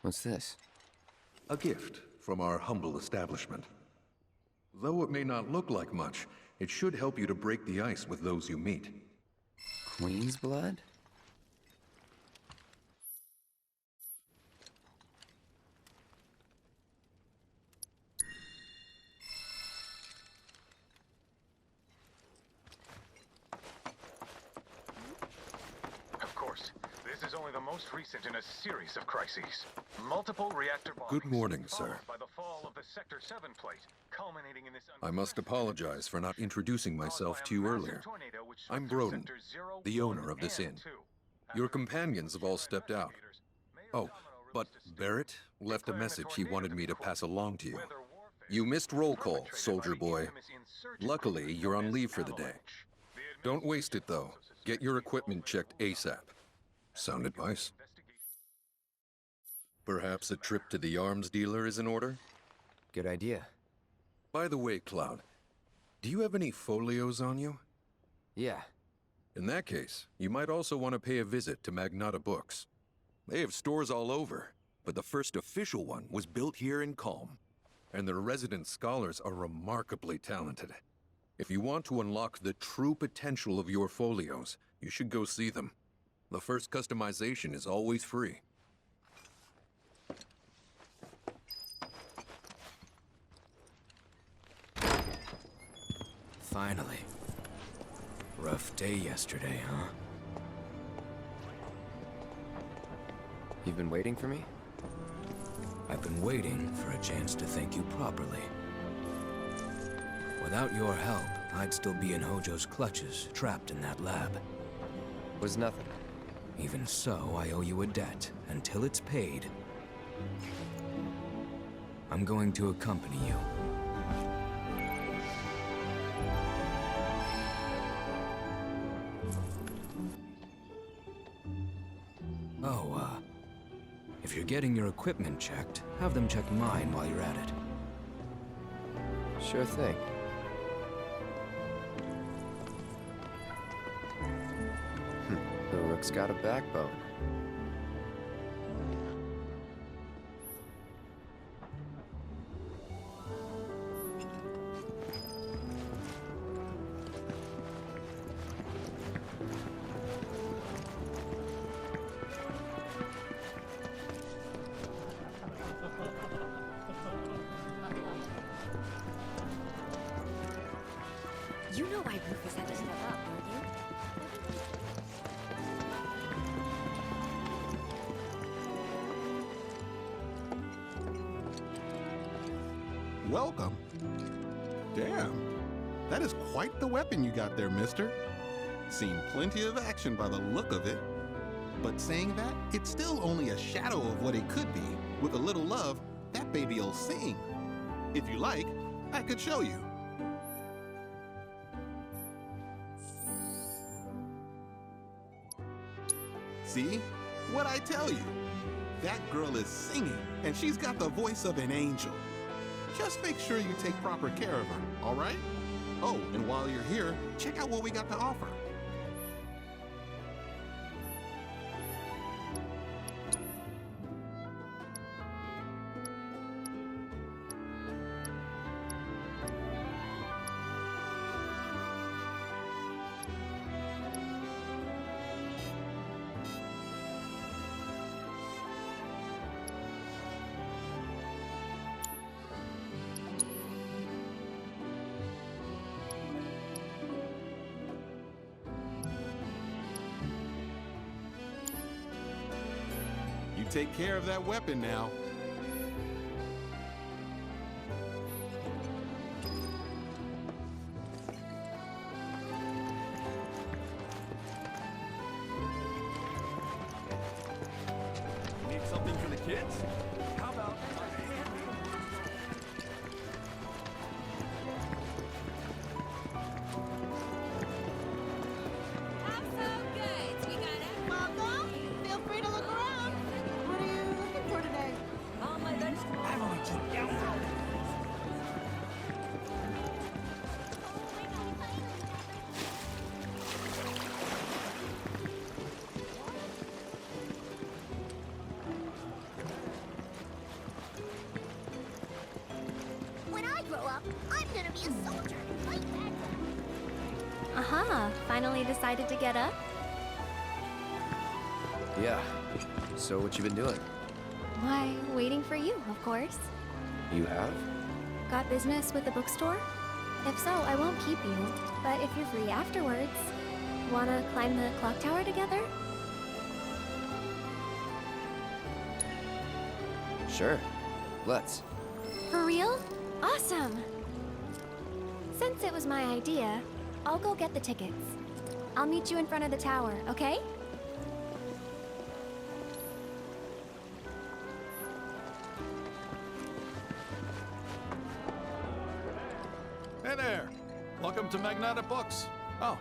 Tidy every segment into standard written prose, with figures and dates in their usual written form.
What's this? A gift from our humble establishment. Though it may not look like much, it should help you to break the ice with those you meet. Queen's blood? Of course, this is only the most recent in a series of crises. Multiple reactor bombings. Good morning, sir. By the fall of the Sector 7 plate, culminating in this. I must apologize for not introducing myself to you earlier. I'm Broden, the owner of this inn. Your companions have all stepped out. Oh, but Barrett left a message he wanted me to pass along to you. You missed roll call, soldier boy. Luckily, you're on leave for the day. Don't waste it, though. Get your equipment checked ASAP. Sound advice? Perhaps a trip to the arms dealer is in order? Good idea. By the way, Cloud, do you have any folios on you? Yeah. In that case, you might also want to pay a visit to Magnata Books. They have stores all over, but the first official one was built here in Calm. And their resident scholars are remarkably talented. If you want to unlock the true potential of your folios, you should go see them. The first customization is always free. Finally. Rough day yesterday, huh? You've been waiting for me? I've been waiting for a chance to thank you properly. Without your help, I'd still be in Hojo's clutches, trapped in that lab. Was nothing. Even so, I owe you a debt, until it's paid. I'm going to accompany you. If you're getting your equipment checked, have them check mine while you're at it. Sure thing. The rook's got a backbone. You know why Rufus had to step up, don't you? Welcome. Damn, that is quite the weapon you got there, mister. Seen plenty of action by the look of it. But saying that, it's still only a shadow of what it could be. With a little love, that baby'll sing. If you like, I could show you. See? What'd I tell you? That girl is singing, and she's got the voice of an angel. Just make sure you take proper care of her, all right? Oh, and while you're here, check out what we got to offer. You take care of that weapon now. Need something for the kids? How about... Have some goods. We got it. Welcome. Feel free to look around. What are you looking for today? All my lunch. I want to get gonna be a soldier. Fight bad guys. Aha, finally decided to get up? Yeah. So what you been doing? Why, waiting for you, of course. You have? Got business with the bookstore? If so, I won't keep you. But if you're free afterwards, wanna climb the clock tower together? Sure. Let's. For real? Awesome! Since it was my idea, I'll go get the tickets. I'll meet you in front of the tower, okay? Hey there! Welcome to Magnata Books. Oh,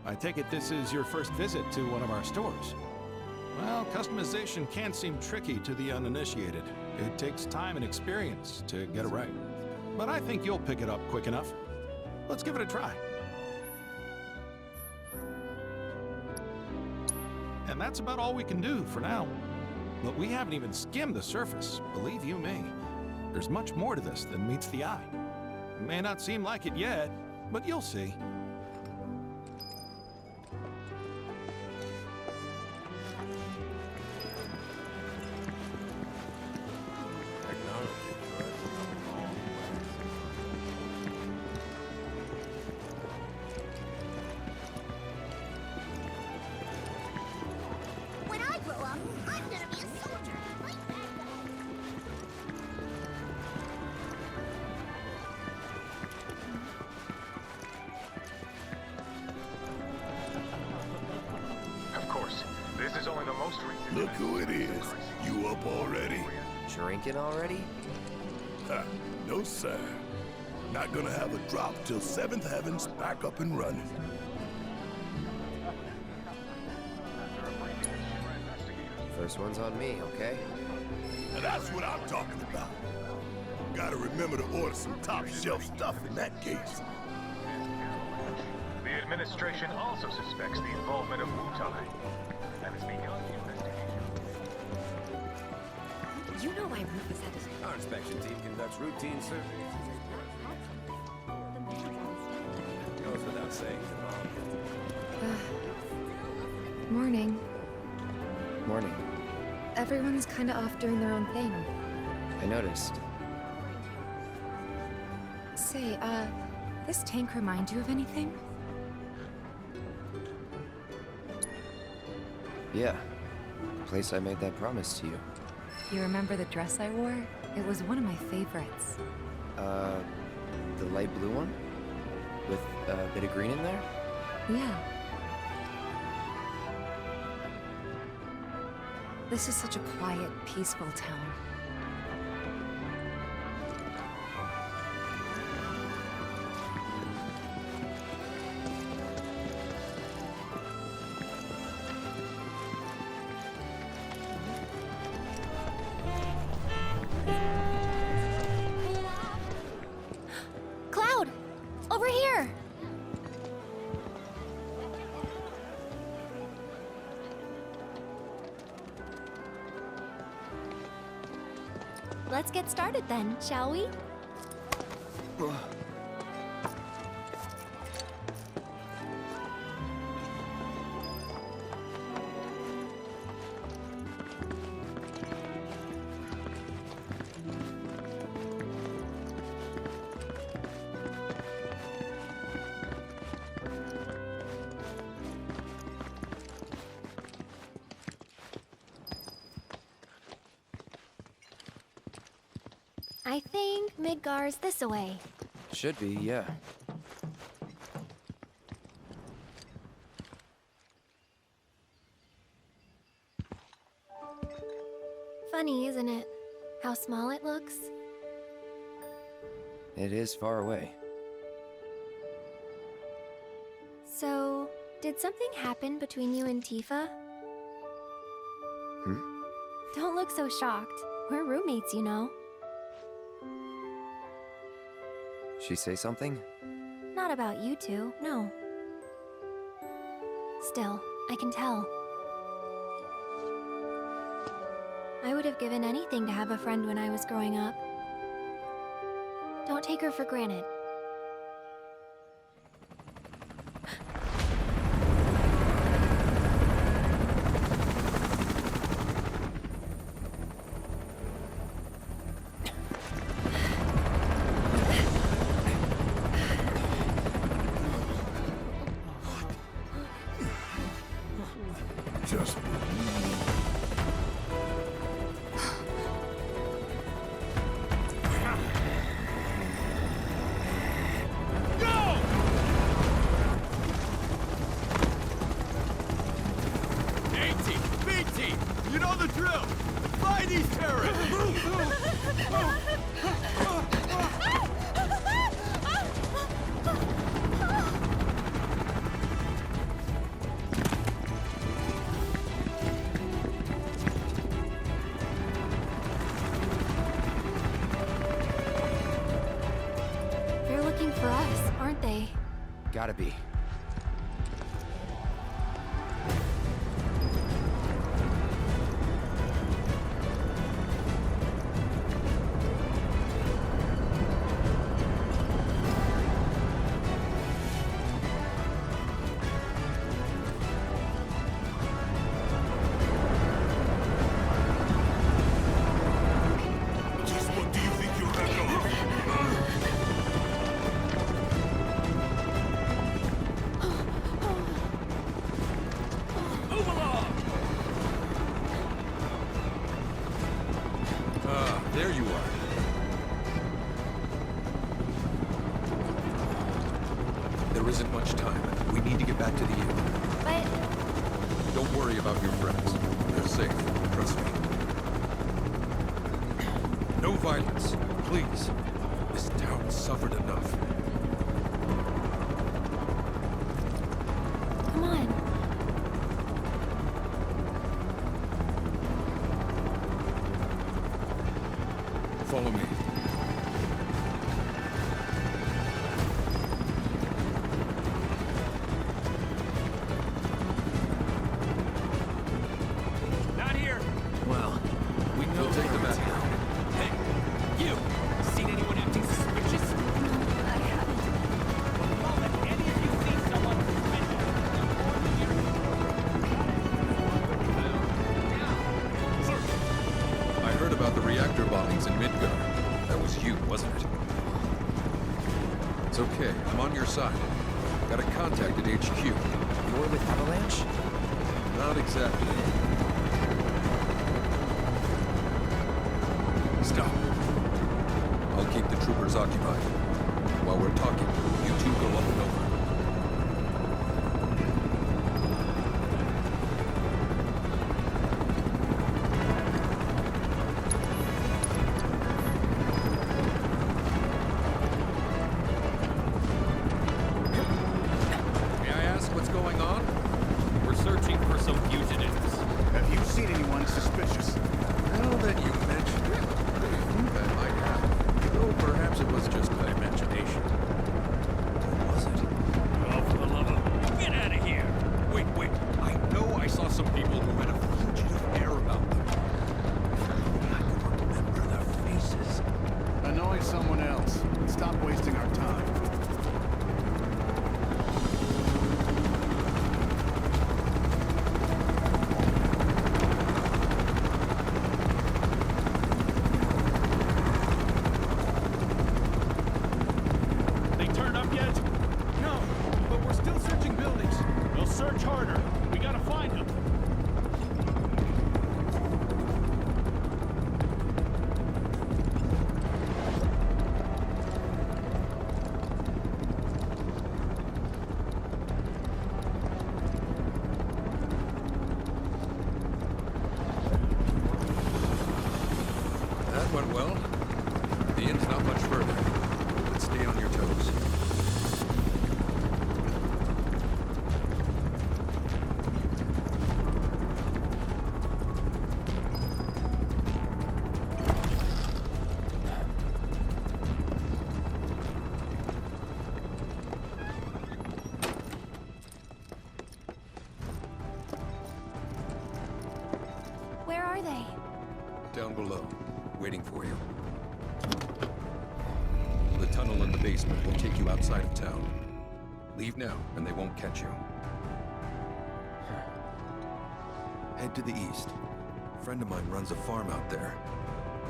I take it this is your first visit to one of our stores. Well, customization can seem tricky to the uninitiated. It takes time and experience to get it right. But I think you'll pick it up quick enough. Let's give it a try. And that's about all we can do for now. But we haven't even skimmed the surface, believe you me. There's much more to this than meets the eye. May not seem like it yet, but you'll see. When I grow up, I'm gonna be a soldier. Fight bad guys. Of course, this is only the most recent. Look who it is. You up already? Drinking already? Ha, no, sir. Not gonna have a drop till 7th Heaven's back up and running. First one's on me, okay? And that's what I'm talking about. Gotta remember to order some top shelf stuff in that case. The administration also suspects the involvement of Wutai and has begun investigation. You know why Rufus had to... Our inspection team conducts routine surveys. Goes without saying. Morning. Morning. Everyone's kinda off doing their own thing. I noticed. Say, this tank remind you of anything? Yeah. Place I made that promise to you. You remember the dress I wore? It was one of my favorites. The light blue one? With a bit of green in there? Yeah. This is such a quiet, peaceful town. Cloud! Over here! Let's get started then, shall we? I think Midgar's this away. Should be, yeah. Funny, isn't it? How small it looks? It is far away. So, did something happen between you and Tifa? Don't look so shocked. We're roommates, you know. She say something? Not about you two, no. Still, I can tell. I would have given anything to have a friend when I was growing up. Don't take her for granted. must be me. Go! A-team, B-team, you know the drill. Find these terrorists. They're looking for us, aren't they? Gotta be. Just what do you think you're echo? Move along! Ah, there you are. There isn't much time. We need to get back to the inn. But Don't worry about your friends. They're safe. Trust me. No violence, please. This town suffered enough. come on. Follow me. Not here. Well, we know We'll take them where back. Hey, you! Seen anyone acting suspicious? I haven't. The moment any of you see someone suspicious, report the I heard about the reactor bombings in Midgard. That was you, wasn't it? It's okay. I'm on your side. Got a contact at HQ. You're with Avalanche? Not exactly. Stop. I'll keep the troopers occupied. While we're talking, you two go up and over. May I ask what's going on? We're searching for some fugitives. Have you seen anyone suspicious? Now that you mention it, I think I might have. Though perhaps it was just my imagination. Or was it? Oh, for the love of... Get out of here! Wait. I know I saw some people who had a fugitive air about them. I don't remember their faces. Annoy someone else. Stop wasting our time. They turned up yet? No, but we're still searching buildings. We'll search harder. We gotta find them. That went well. The inn's not much further. But stay on your toes. Where are they? Down below, waiting for you. The tunnel in the basement will take you outside of town. Leave now, and they won't catch you. Head to the east. A friend of mine runs a farm out there.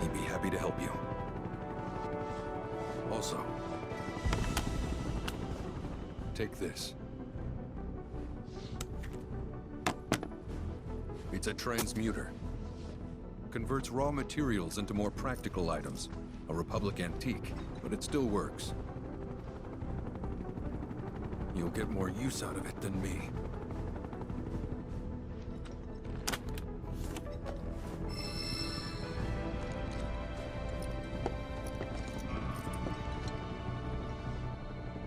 He'd be happy to help you. Also, take this. It's a transmuter. Converts raw materials into more practical items. A Republic antique, but it still works. You'll get more use out of it than me.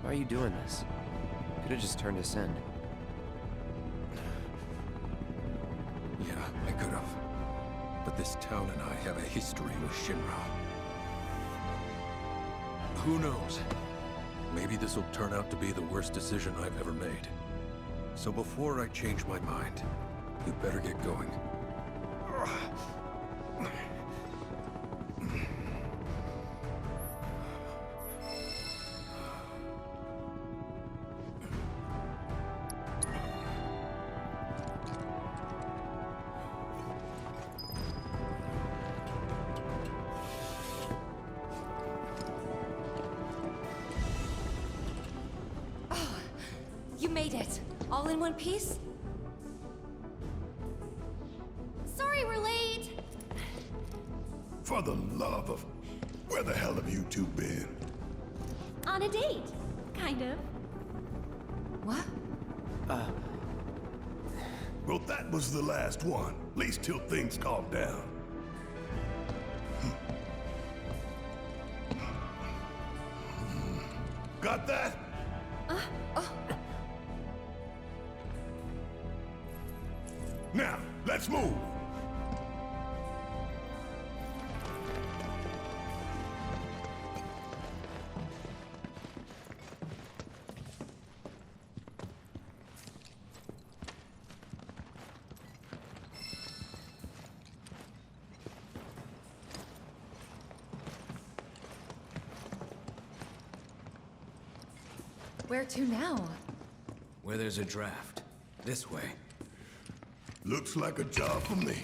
Why are you doing this? Could have just turned us in. Yeah, I could have. But this town and I have a history with Shinra. Who knows? Maybe this will turn out to be the worst decision I've ever made. So before I change my mind, you'd better get going. You made it! All in one piece? Sorry we're late! For the love of... Where the hell have you two been? On a date. Kind of. What? Well, that was the last one. At least till things calm down. Got that? Now, let's move! Where to now? Where there's a draft. This way. Looks like a job for me.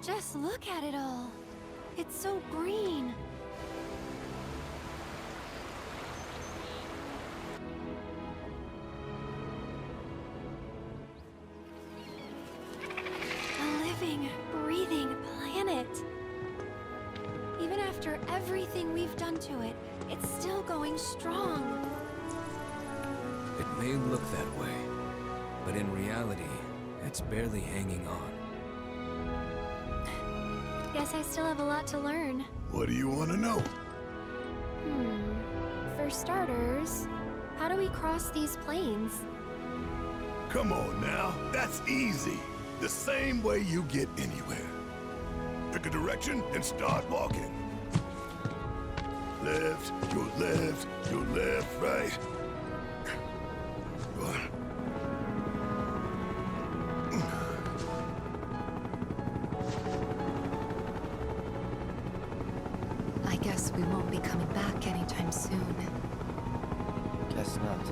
Just look at it all. It's so green. A living, breathing planet. Even after everything we've done to it, it's still going strong. It may look that way, but in reality, it's barely hanging on. Guess I still have a lot to learn. What do you want to know? For starters, how do we cross these plains? Come on now, that's easy. The same way you get anywhere. Pick a direction and start walking. Left, your left, right. I guess we won't be coming back anytime soon. Guess not.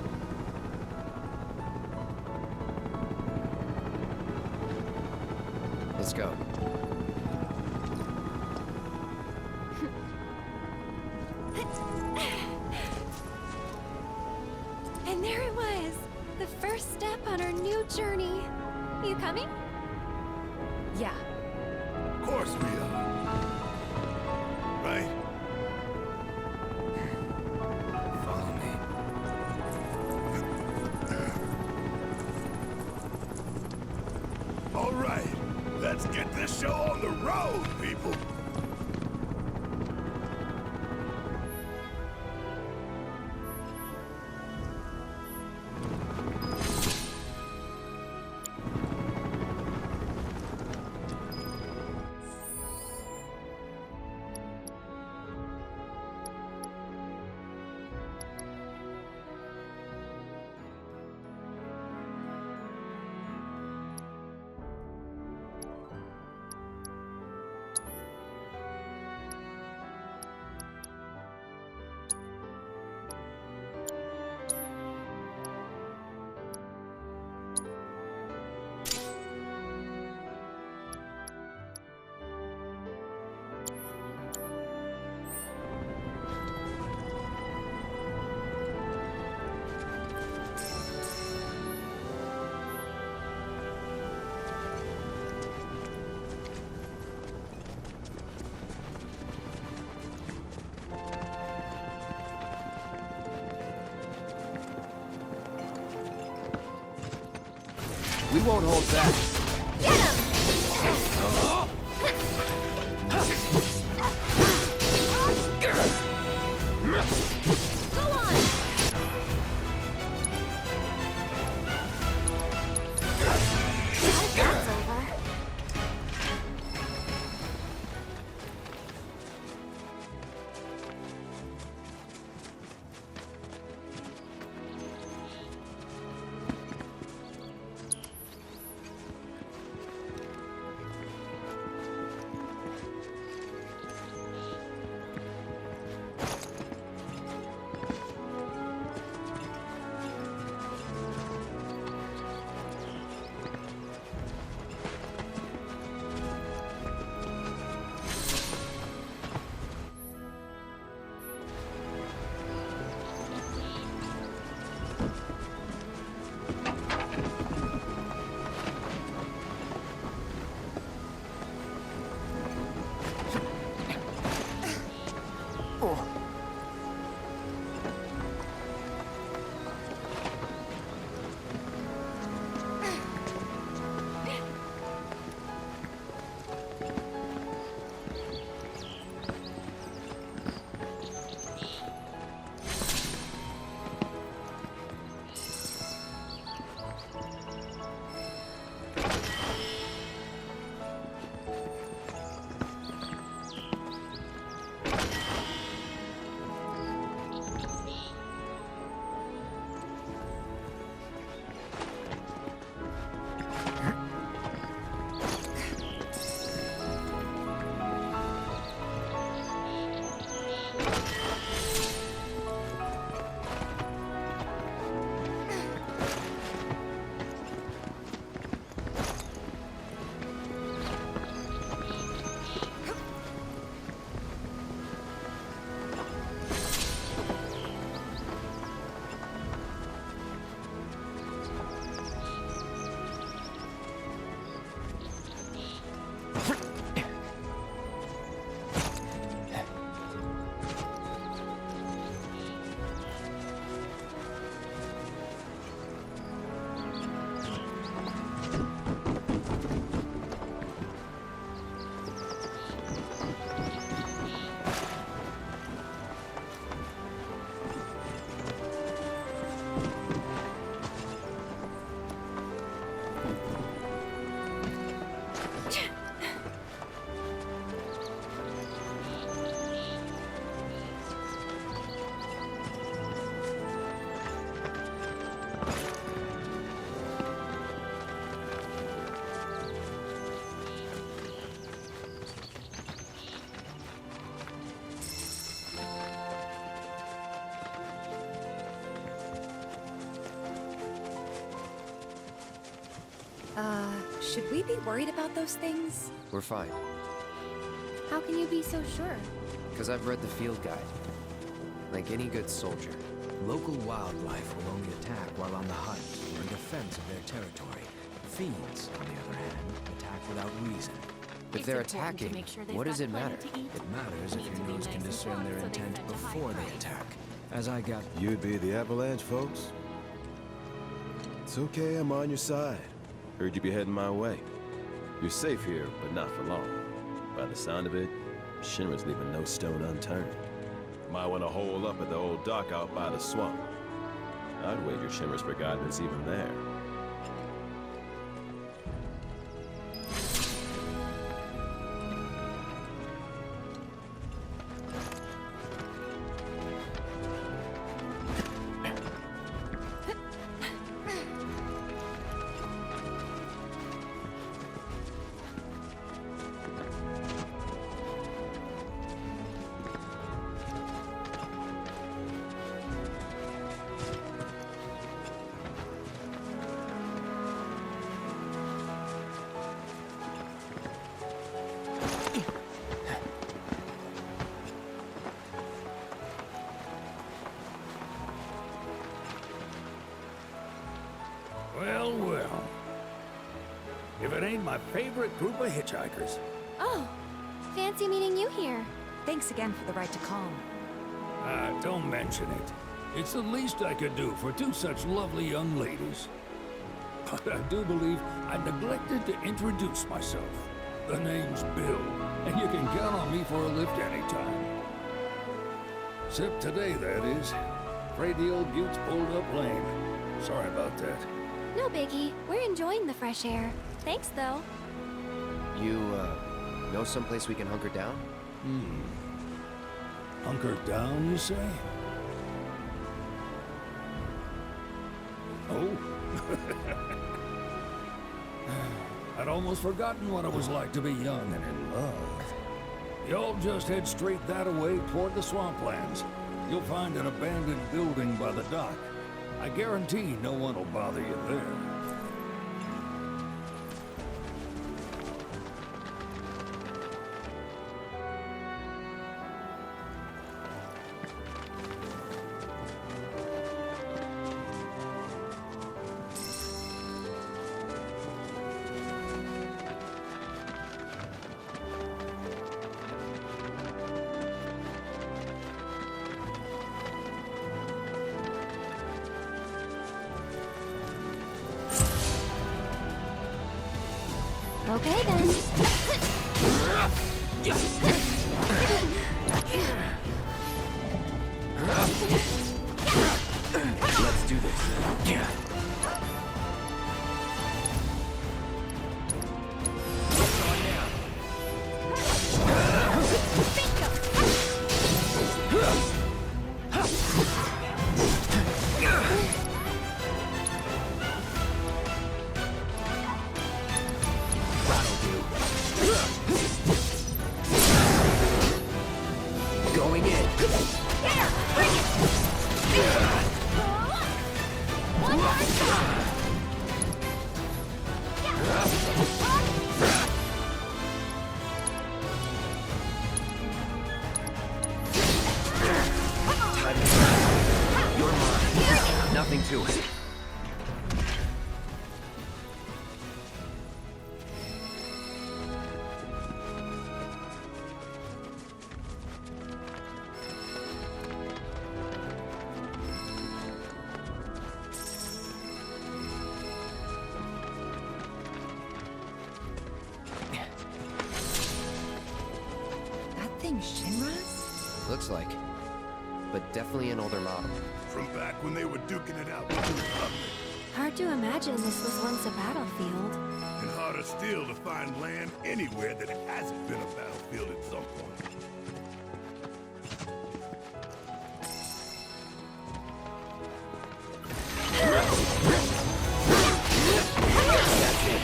Let's go. And there it was! The first step on our new journey. You coming? Yeah. Of course we are. Right? Follow me. All right, let's get this show on the road, people. We won't hold back. Get him! Go on! That's over. Should we be worried about those things? We're fine. How can you be so sure? Because I've read the field guide. Like any good soldier. Local wildlife will only attack while on the hunt or in defense of their territory. Fiends, on the other hand, attack without reason. If they're attacking, what does it matter? It matters if your nose can discern their intent before they attack. As I got... You'd be the Avalanche, folks? It's okay, I'm on your side. Heard you'd be heading my way. You're safe here, but not for long. By the sound of it, Shinra's leaving no stone unturned. Might want to hole up at the old dock out by the swamp. I'd wager Shinra's forgotten it's even there. Well, well. If it ain't my favorite group of hitchhikers. Oh, fancy meeting you here. Thanks again for the ride to Calm. Don't mention it. It's the least I could do for two such lovely young ladies. But I do believe I neglected to introduce myself. The name's Bill, and you can count on me for a lift anytime. Except today, that is. Afraid the old Butte's pulled up lame. Sorry about that. No biggie. We're enjoying the fresh air. Thanks, though. You, know someplace we can hunker down? Hunker down, you say? Oh? I'd almost forgotten what it was like to be young and in love. Y'all just head straight that away toward the swamplands. You'll find an abandoned building by the dock. I guarantee no one will bother you there. Okay, then. Let's do this. Going in. There! Bring it! One more shot! Time is up. You're mine. Nothing to it. Shinra's? Looks like. But definitely an older model. From back when they were duking it out with the Republic. Hard to imagine this was once a battlefield. And harder still to find land anywhere that it hasn't been a battlefield at some point. That's it.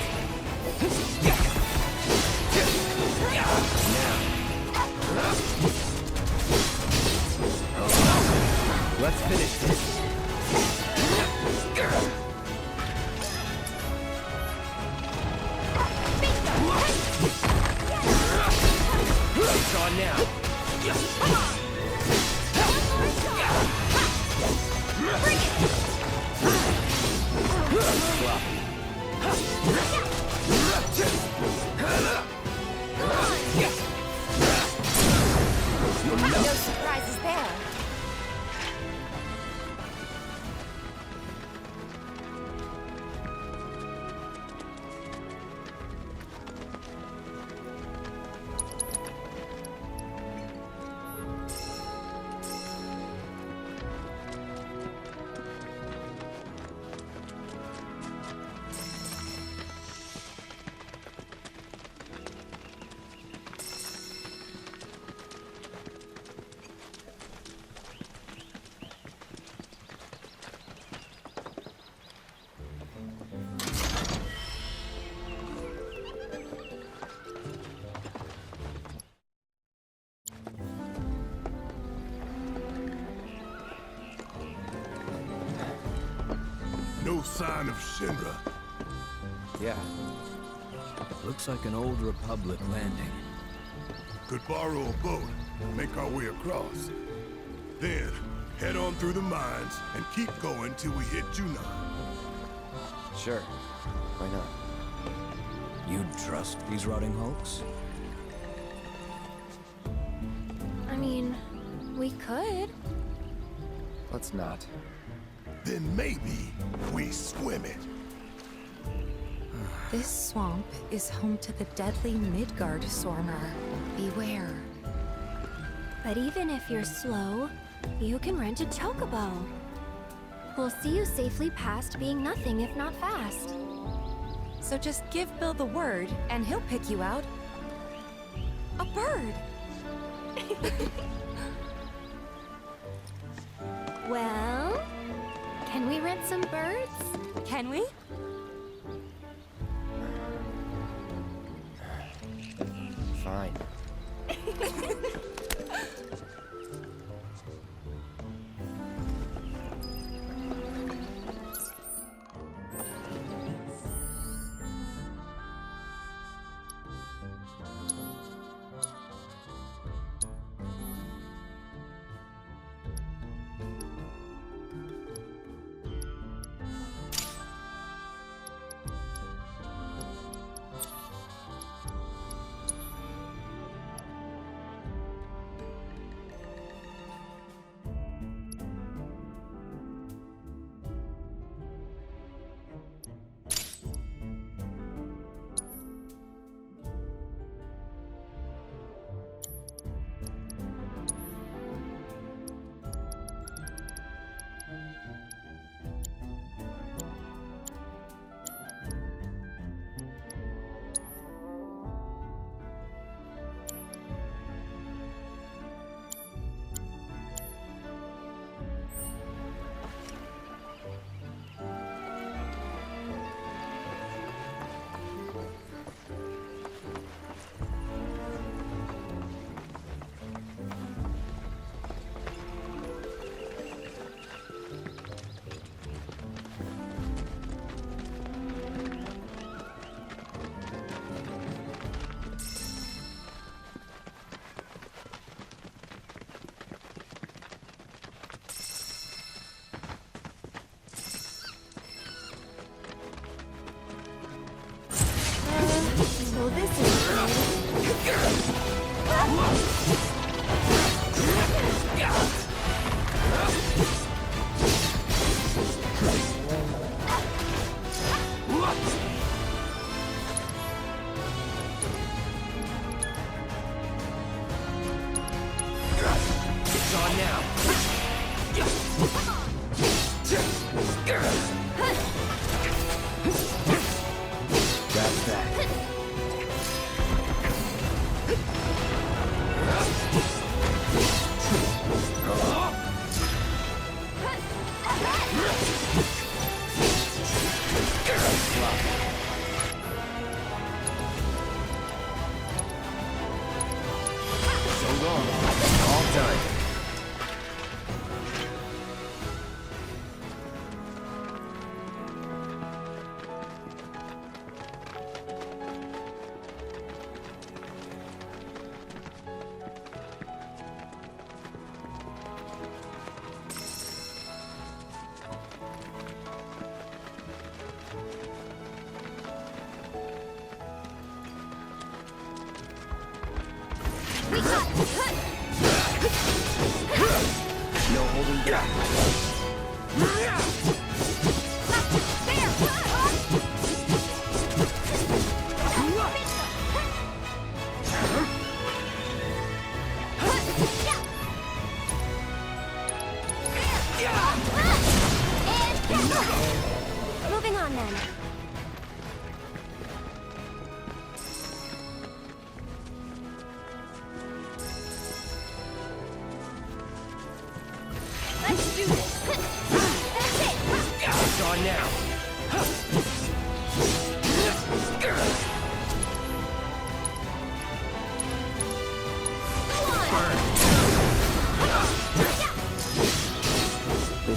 Let's finish this. It's on now. No surprises there. sign of Shinra? Yeah. Looks like an old Republic landing. Could borrow a boat, make our way across. Then, head on through the mines and keep going till we hit Junon. Sure. Why not? You'd trust these rotting hulks? I mean, we could. Let's not. Then maybe we swim it. This swamp is home to the deadly Midgard Sormer. Beware. But even if you're slow, you can rent a chocobo. We'll see you safely past being nothing if not fast. So just give Bill the word, and he'll pick you out. A bird! Well, can we rent some birds? Can we? Fine. Well, this is It's on now. That's that. So long. All done. No holding back. moving on then. Let's do this. That's it. It's on now.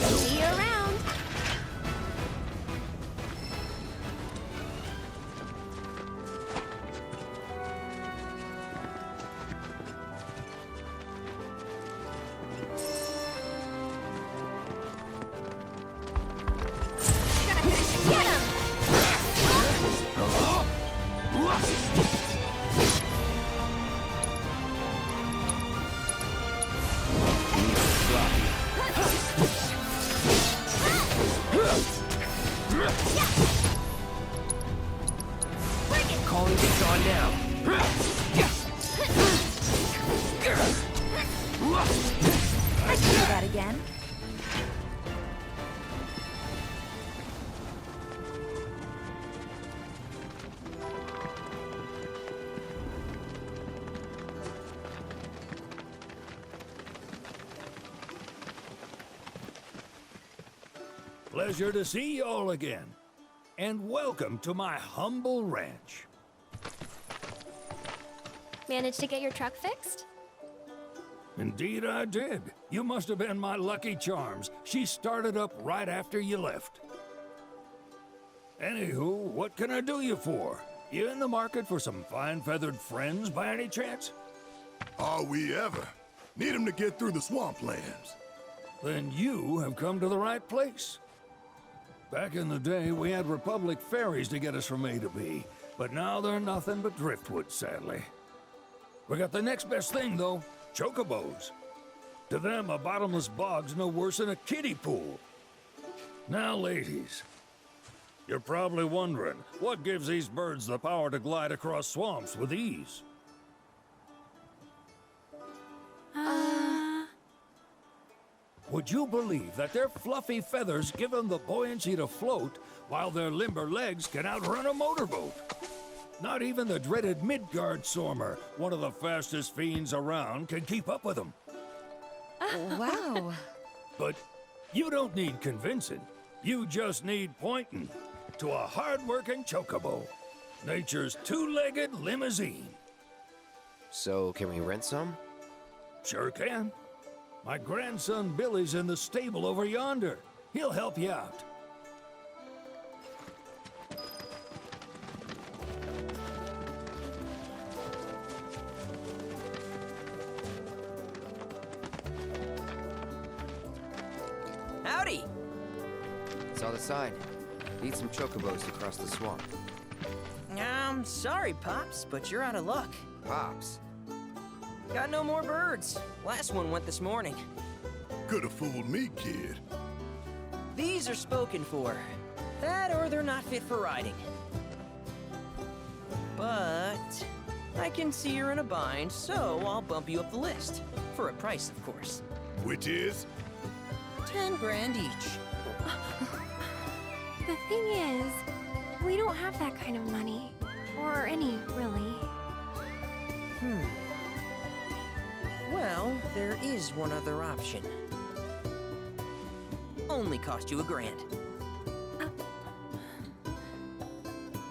See you around. Calling this on now. I can do that again. Pleasure to see y'all again. And welcome to my humble ranch. Managed to get your truck fixed? Indeed I did. You must have been my lucky charms. She started up right after you left. Anywho, what can I do you for? You in the market for some fine-feathered friends by any chance? Are we ever? Need 'em to get through the swamplands. Then you have come to the right place. Back in the day, we had Republic ferries to get us from A to B, but now they're nothing but driftwood, sadly. We got the next best thing, though, chocobos. To them, a bottomless bog's no worse than a kiddie pool. Now, ladies, you're probably wondering, what gives these birds the power to glide across swamps with ease? Would you believe that their fluffy feathers give them the buoyancy to float, while their limber legs can outrun a motorboat? Not even the dreaded Midgard Sormer, one of the fastest fiends around, can keep up with them. Wow. But you don't need convincing. You just need pointing to a hard-working chocobo. Nature's two-legged limousine. So, can we rent some? Sure can. My grandson Billy's in the stable over yonder. He'll help you out. Howdy! Saw the sign. Need some chocobos to cross the swamp. Sorry, Pops, but you're out of luck. Pops? Got no more birds. Last one went this morning. Could've fooled me, kid. These are spoken for. That or they're not fit for riding. But I can see you're in a bind, so I'll bump you up the list. For a price, of course. Which is? 10 grand each. The thing is, we don't have that kind of money. Or any, really. Well, there is one other option. Only cost you $1,000.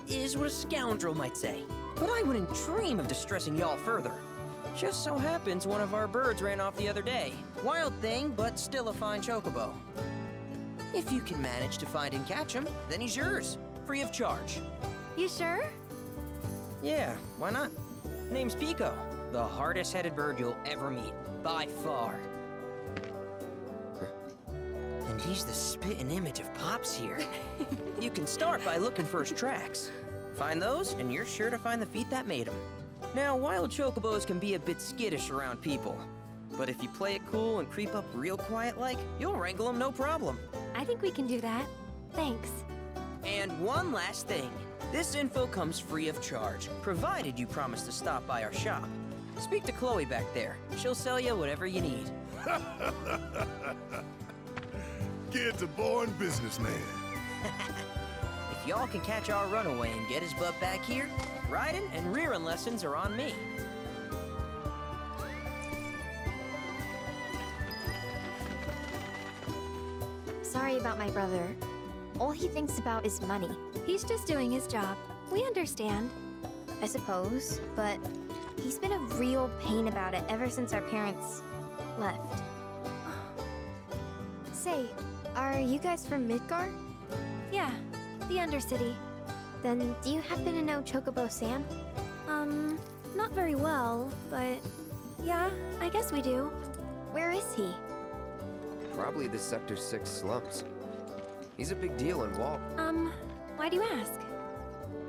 Is what a scoundrel might say. But I wouldn't dream of distressing y'all further. Just so happens one of our birds ran off the other day. Wild thing, but still a fine chocobo. If you can manage to find and catch him, then he's yours. Free of charge. You sure? Yeah, why not? Name's Pico. The hardest-headed bird you'll ever meet. By far. And he's the spitting image of Pops here. You can start by looking for his tracks. Find those, and you're sure to find the feet that made him. Now, wild chocobos can be a bit skittish around people. But if you play it cool and creep up real quiet-like, you'll wrangle them no problem. I think we can do that. Thanks. And one last thing. This info comes free of charge, provided you promise to stop by our shop. Speak to Chloe back there. She'll sell you whatever you need. Kid's a born businessman. If y'all can catch our runaway and get his butt back here, riding and rearing lessons are on me. Sorry about my brother. All he thinks about is money. He's just doing his job. We understand. I suppose, but he's been a real pain about it ever since our parents left. Say, are you guys from Midgar? Yeah, the Undercity. Then do you happen to know Chocobo Sam? Not very well, but yeah, I guess we do. Where is he? Probably the Sector 6 slums. He's a big deal in Wall. Why do you ask?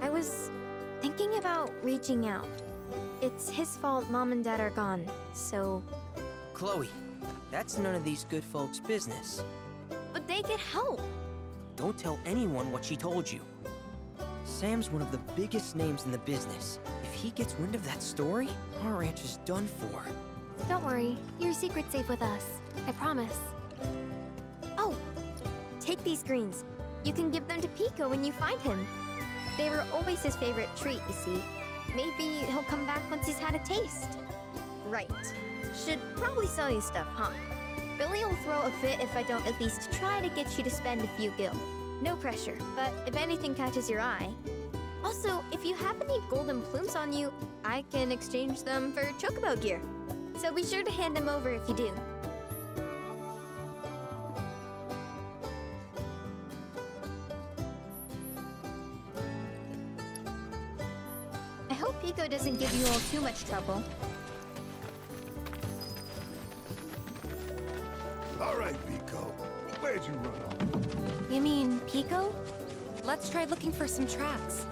I was thinking about reaching out. It's his fault Mom and Dad are gone, so... Chloe, that's none of these good folks' business. But they get help. Don't tell anyone what she told you. Sam's one of the biggest names in the business. If he gets wind of that story, our ranch is done for. Don't worry, your secret's safe with us. I promise. Oh, take these greens. You can give them to Pico when you find him. They were always his favorite treat, you see. Maybe he'll come back once he's had a taste. Right. Should probably sell you stuff, huh? Billy will throw a fit if I don't at least try to get you to spend a few gil. No pressure, but if anything catches your eye... Also, if you have any golden plumes on you, I can exchange them for chocobo gear. So be sure to hand them over if you do. I hope Pico doesn't give you all too much trouble. All right, Pico. Where'd you run off? You mean Pico? Let's try looking for some tracks.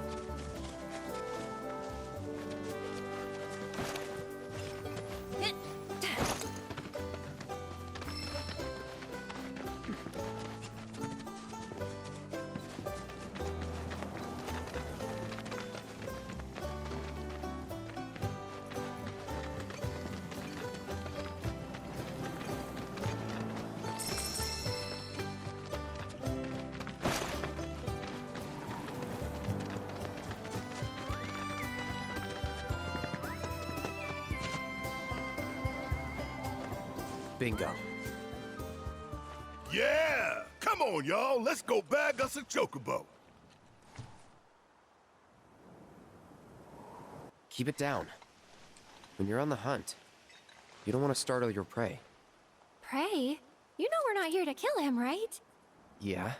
Bingo. Yeah! Come on, y'all. Let's go bag us a chocobo. Keep it down. When you're on the hunt, you don't want to startle your prey. Prey? You know we're not here to kill him, right? Yeah?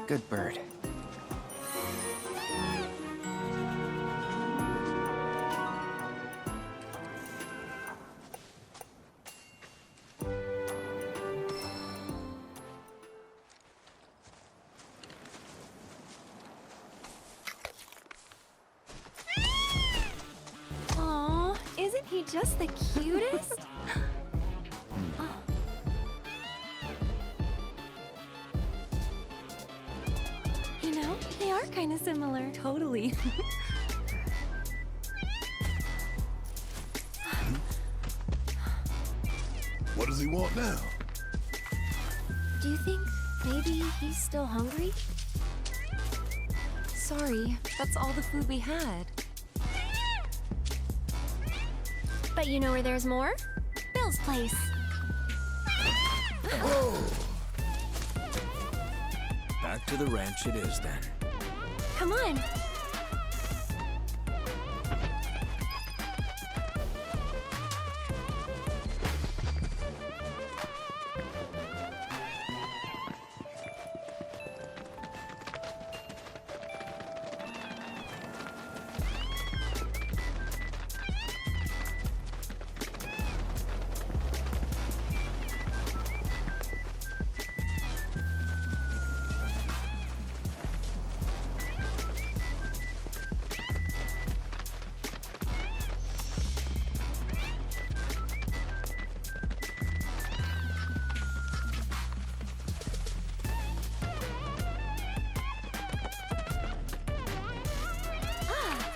Good bird. Aw, isn't he just the cutest? You know, they are kind of similar. Totally. What does he want now? Do you think maybe he's still hungry? Sorry, that's all the food we had. But you know where there's more? Bill's place. Back to the ranch it is then. Come on.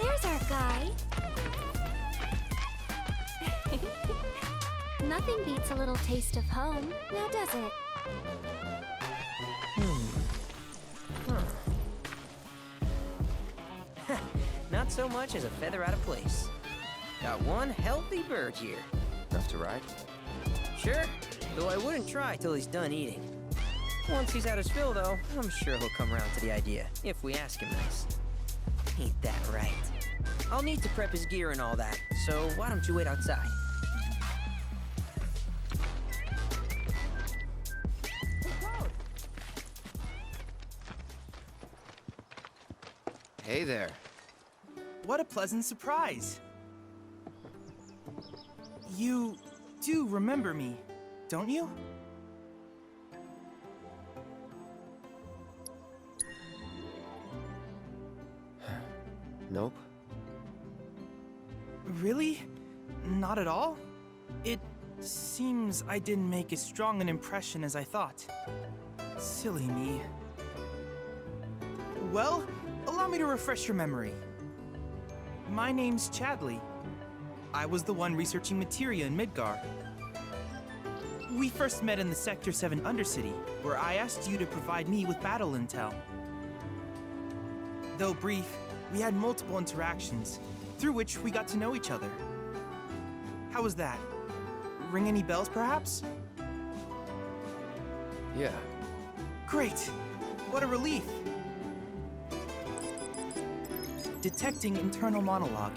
There's our guy. Nothing beats a little taste of home, now does it? Not so much as a feather out of place. Got one healthy bird here. Enough to ride? Sure, though I wouldn't try till he's done eating. Once he's had his fill, though, I'm sure he'll come around to the idea, if we ask him nice. Ain't that right? I'll need to prep his gear and all that, so why don't you wait outside? Hey there. What a pleasant surprise. You do remember me, don't you? Nope. Really? Not at all? It seems I didn't make as strong an impression as I thought. Silly me. Well, allow me to refresh your memory. My name's Chadley. I was the one researching materia in Midgar. We first met in the Sector 7 Undercity, where I asked you to provide me with battle intel. Though brief, we had multiple interactions, through which we got to know each other. How was that? Ring any bells, perhaps? Yeah. Great! What a relief! Detecting internal monologue.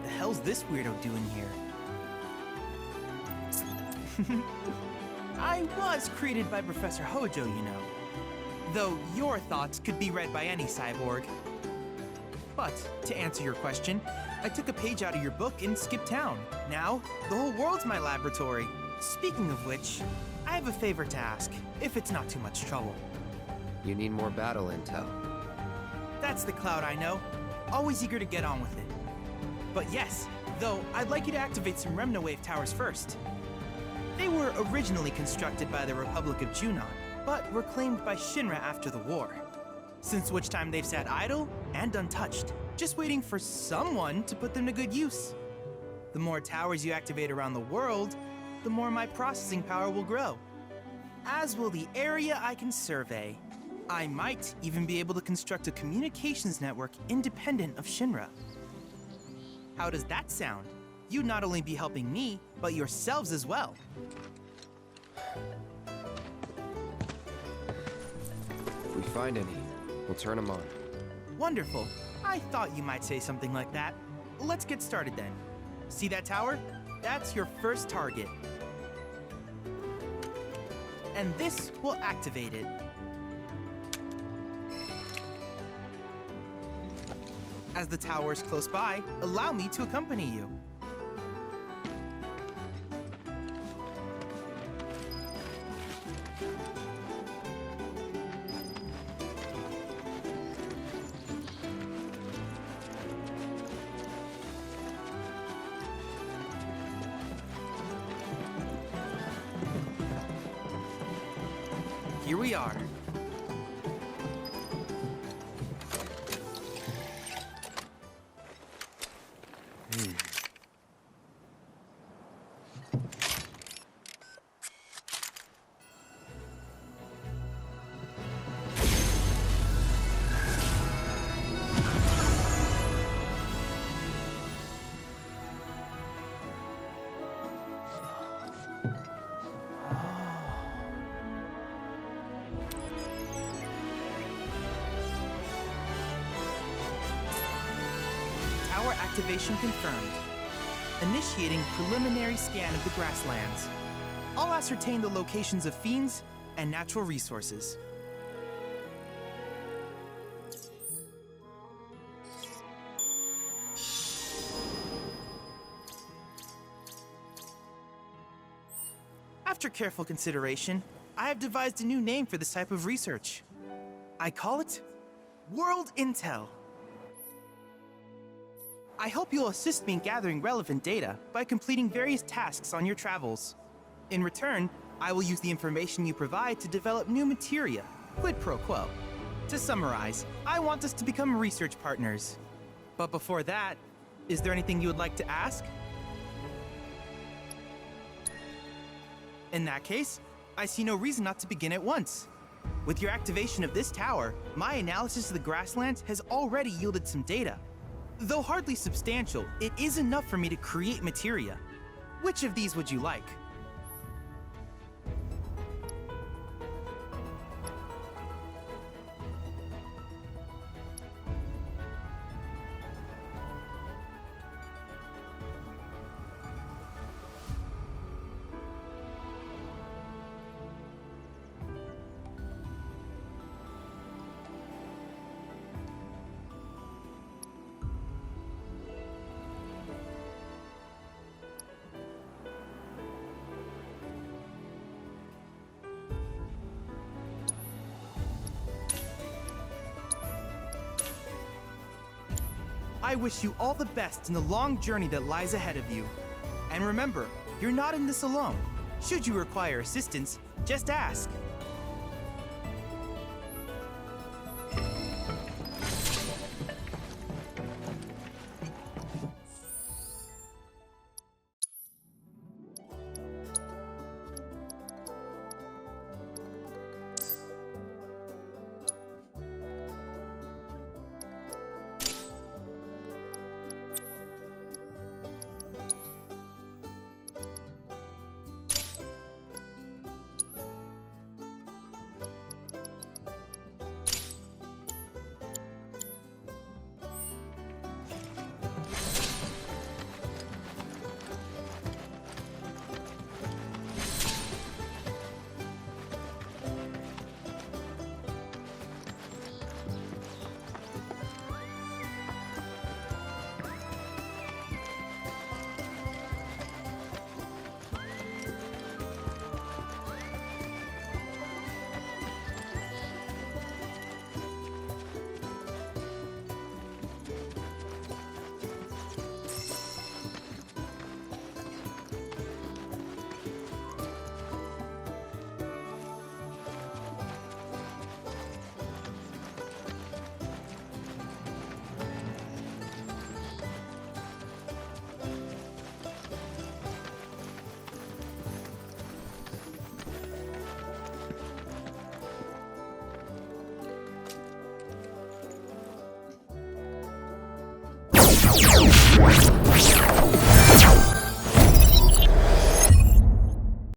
The hell's this weirdo doing here? I was created by Professor Hojo, you know. Though your thoughts could be read by any cyborg. But, to answer your question, I took a page out of your book and skipped town. Now, the whole world's my laboratory. Speaking of which, I have a favor to ask, if it's not too much trouble. You need more battle intel. That's the Cloud I know. Always eager to get on with it. But yes, though I'd like you to activate some Remnawave towers first. They were originally constructed by the Republic of Junon, but were claimed by Shinra after the war. Since which time they've sat idle and untouched, just waiting for someone to put them to good use. The more towers you activate around the world, the more my processing power will grow. As will the area I can survey. I might even be able to construct a communications network independent of Shinra. How does that sound? You'd not only be helping me, but yourselves as well. If we find any, we'll turn them on. Wonderful. I thought you might say something like that. Let's get started then. See that tower? That's your first target. And this will activate it. As the tower is close by, allow me to accompany you. Here we are. Tower activation confirmed. Initiating preliminary scan of the grasslands. I'll ascertain the locations of fiends and natural resources. After careful consideration, I have devised a new name for this type of research. I call it World Intel. I hope you'll assist me in gathering relevant data by completing various tasks on your travels. In return, I will use the information you provide to develop new materia, quid pro quo. To summarize, I want us to become research partners. But before that, is there anything you would like to ask? In that case, I see no reason not to begin at once. With your activation of this tower, my analysis of the grasslands has already yielded some data. Though hardly substantial, it is enough for me to create materia. Which of these would you like? I wish you all the best in the long journey that lies ahead of you. And remember, you're not in this alone. Should you require assistance, just ask.